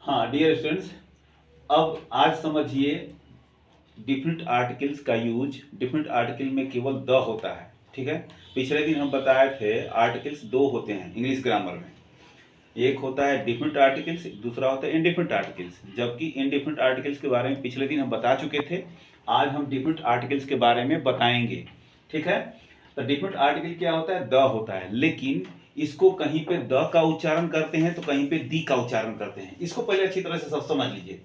हाँ dear students, अब आज समझिए डिफरेंट आर्टिकल्स का यूज। डिफरेंट आर्टिकल में केवल द होता है, ठीक है। पिछले दिन हम बताए थे आर्टिकल्स दो होते हैं इंग्लिश ग्रामर में। एक होता है डिफरेंट आर्टिकल्स, दूसरा होता है इनडिफरेंट आर्टिकल्स। जबकि इनडिफरेंट आर्टिकल्स के बारे में पिछले दिन हम बता चुके थे। आज हम डिफरेंट आर्टिकल्स के बारे में बताएंगे, ठीक है। तो डिफरेंट आर्टिकल क्या होता है? द होता है, लेकिन इसको कहीं पे द का उच्चारण करते हैं तो कहीं पे दी का उच्चारण करते हैं। इसको पहले अच्छी तरह से सब समझ लीजिए।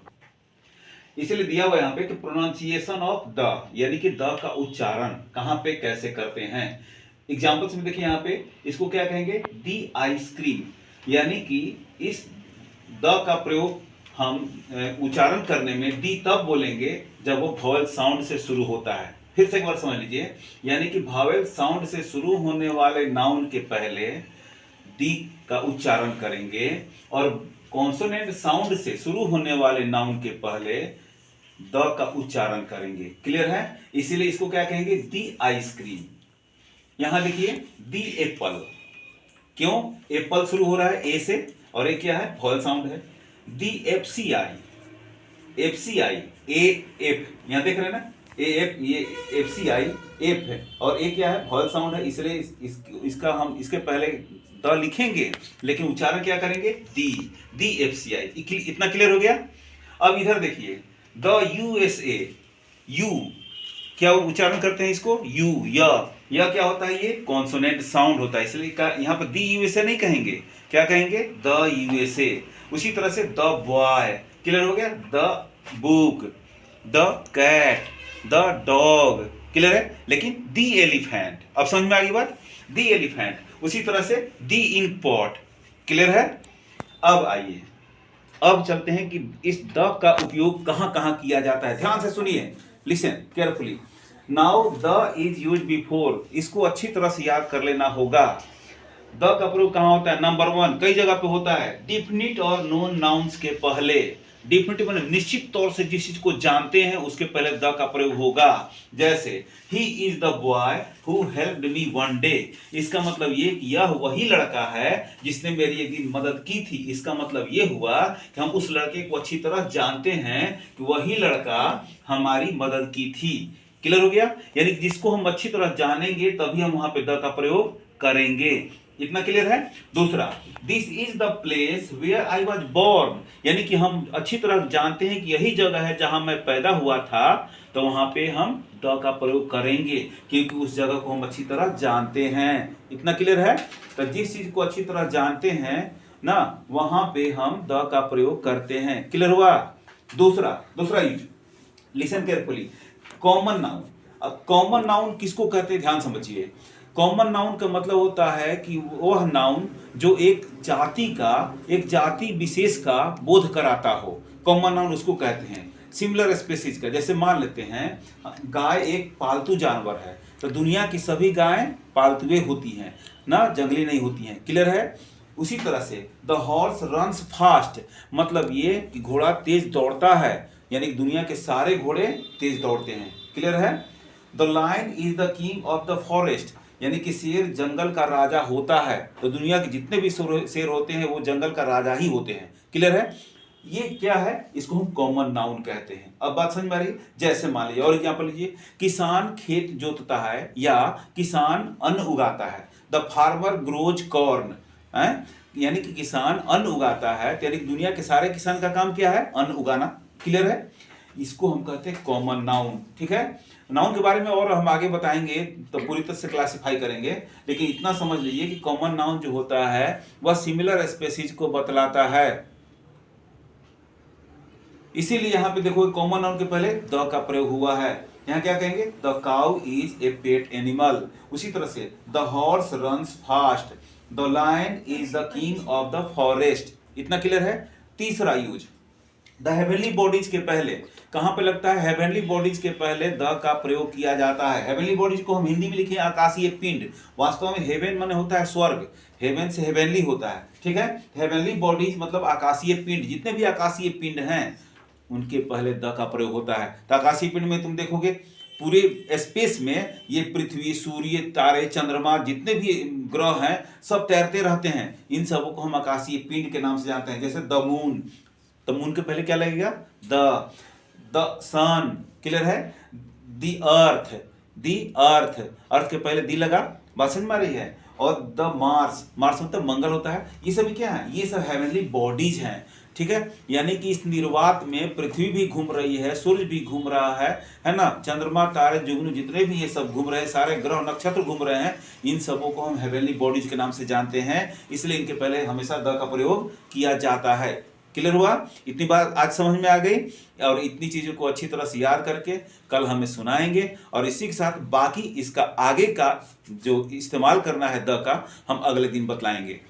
इसीलिए दिया हुआ यहाँ पे कि प्रोनाउंसिएशन ऑफ द, यानी कि द का उच्चारण कहाँ पे कैसे करते हैं। एग्जाम्पल्स में देखिए यहाँ पे इसको क्या कहेंगे? दी आइसक्रीम, यानी कि इस द का प्रयोग हम उच्चारण करने में दी तब बोलेंगे जब वो वॉवेल साउंड से शुरू होता है। फिर से एक बार समझ लीजिए, यानी कि वॉवेल साउंड से शुरू होने वाले नाउन के पहले दी का उच्चारण करेंगे और कॉन्सोनेंट साउंड से शुरू होने वाले नाउन के पहले द का उच्चारण करेंगे। क्लियर है? इसीलिए इसको क्या कहेंगे? दी आइसक्रीम। यहां देखिए दी एप्पल, क्यों एप्पल शुरू हो रहा है ए से और ए क्या है? वॉवेल साउंड है। The F C I, F C I, A F, यहां देख रहे हैं ना, ए एफ, ये एफ सी आई एफ है और ए क्या है? वॉवेल साउंड है। इसलिए इसका हम इसके पहले द लिखेंगे लेकिन उच्चारण क्या करेंगे? दी एफ सी आई। इतना क्लियर हो गया? अब इधर देखिए द यूएसए, यू क्या उच्चारण करते हैं इसको? यू, या क्या होता है? ये कॉन्सोनेंट साउंड होता है, इसलिए यहाँ पर दी यूएसए नहीं कहेंगे, क्या कहेंगे? The USA. उसी तरह से द बॉय, क्लियर हो गया? The book, the cat, the dog, clear है? लेकिन दी एलिफेंट, अब समझ में आ गई बात? दी एलिफेंट। उसी तरह से दी इंक पॉट, क्लियर है? अब आइए, अब चलते हैं कि इस द का उपयोग कहां कहां किया जाता है। ध्यान से सुनिए, listen carefully. Now the is use before, इसको अच्छी तरह से याद कर लेना होगा। द का प्रयोग कहां होता है? नंबर वन, कई जगह पे होता है डिफिनिट और नोन नाउन्स के पहले। डिफिनिट मतलब निश्चित तौर से जिस चीज को जानते हैं उसके पहले द का प्रयोग होगा। जैसे he is the boy who helped me one day, इसका मतलब ये कि यह वही लड़का है जिसने मेरी एक दिन मदद की थी। इसका मतलब ये हुआ कि हम उस लड़के को अच्छी तरह जानते हैं कि वही लड़का हमारी मदद की थी। क्लियर हो गया? यानी जिसको हम अच्छी तरह जानेंगे तभी हम वहां पे द का प्रयोग करेंगे। इतना क्लियर है? दूसरा, this is the place where I was born, यानी कि हम अच्छी तरह जानते हैं कि यही जगह है जहां मैं पैदा हुआ था, तो वहां पे हम द का प्रयोग करेंगे क्योंकि उस जगह को हम अच्छी तरह जानते हैं। इतना क्लियर है? तो जिस चीज को अच्छी तरह जानते हैं ना, वहां पे हम द का प्रयोग करते हैं। क्लियर हुआ? दूसरा use, listen carefully, common noun. अब कॉमन नाउन किसको कहते हैं? ध्यान समझिए। कॉमन नाउन का मतलब होता है कि वह नाउन जो एक जाति विशेष का बोध कराता हो, कॉमन नाउन उसको कहते हैं। सिमिलर स्पेसीज का, जैसे मान लेते हैं गाय एक पालतू जानवर है, तो दुनिया की सभी गायें पालतुए होती हैं ना, जंगली नहीं होती हैं। क्लियर है? उसी तरह से द हॉर्स रन्स फास्ट, मतलब ये कि घोड़ा तेज दौड़ता है, यानी दुनिया के सारे घोड़े तेज दौड़ते हैं। क्लियर है? The lion is the king of the forest, यानी कि शेर जंगल का राजा होता है, तो दुनिया के जितने भी शेर होते हैं वो जंगल का राजा ही होते हैं। क्लियर है? ये क्या है? इसको हम कॉमन नाउन कहते हैं। अब बात समझ में आ रही? जैसे मान लीजिए और एग्जाम्पल लीजिए, किसान खेत जोतता है या किसान अन्न उगाता है। द फार्मर ग्रोज कॉर्न, यानी कि किसान अन्न उगाता है, यानी दुनिया के सारे किसान का काम क्या है? अन्न उगाना। क्लियर है? इसको हम कहते हैं कॉमन नाउन। ठीक है? नाउन के बारे में और हम आगे बताएंगे तो पूरी तरह से क्लासिफाई करेंगे, लेकिन इतना समझ लीजिए कि कॉमन नाउन जो होता है वह सिमिलर स्पेसीज को बतलाता है। इसीलिए यहां पे देखो कॉमन नाउन के पहले द का प्रयोग हुआ है। यहां क्या कहेंगे? The cow is a pet animal. उसी तरह से the horse runs fast, the lion is the king of the forest. इतना क्लियर है? तीसरा यूज, द हेवनली बॉडीज के पहले कहां पे लगता है? हेवनली बॉडीज के पहले द का प्रयोग किया जाता है। हेवनली बॉडीज को हम हिंदी में लिखे आकाशीय पिंड, वास्तव में हेवन माने होता है स्वर्ग, हेवन से हेवनली होता है। ठीक है? हेवनली बॉडीज मतलब आकाशीय पिंड, जितने भी आकाशीय पिंड हैं उनके पहले द का प्रयोग होता है। तो आकाशीय पिंड में तुम देखोगे पूरे स्पेस में ये पृथ्वी, सूर्य, तारे, चंद्रमा, जितने भी ग्रह हैं सब तैरते रहते हैं। इन सबों को हम आकाशीय पिंड के नाम से जानते हैं। जैसे द मून, तो मून के पहले क्या लगेगा? द सन, क्लियर है? दी अर्थ, दी अर्थ, अर्थ के पहले दी लगा, बात समझ में आ रही है? और द मार्स, मार्स मतलब मंगल होता है। ये सभी क्या है? ये सब हेवनली बॉडीज हैं, ठीक है? यानी कि इस निर्वात में पृथ्वी भी घूम रही है, सूर्य भी घूम रहा है ना? चंद्रमा, तारे, जुगनू, जितने भी ये सब घूम रहे हैं, सारे ग्रह नक्षत्र घूम रहे हैं, इन सबों को हम हेवनली बॉडीज के नाम से जानते हैं। इसलिए इनके पहले हमेशा द का प्रयोग किया जाता है। क्लियर हुआ? इतनी बात आज समझ में आ गई, और इतनी चीजों को अच्छी तरह से याद करके कल हमें सुनाएंगे, और इसी के साथ बाकी इसका आगे का जो इस्तेमाल करना है द का, हम अगले दिन बतलाएंगे।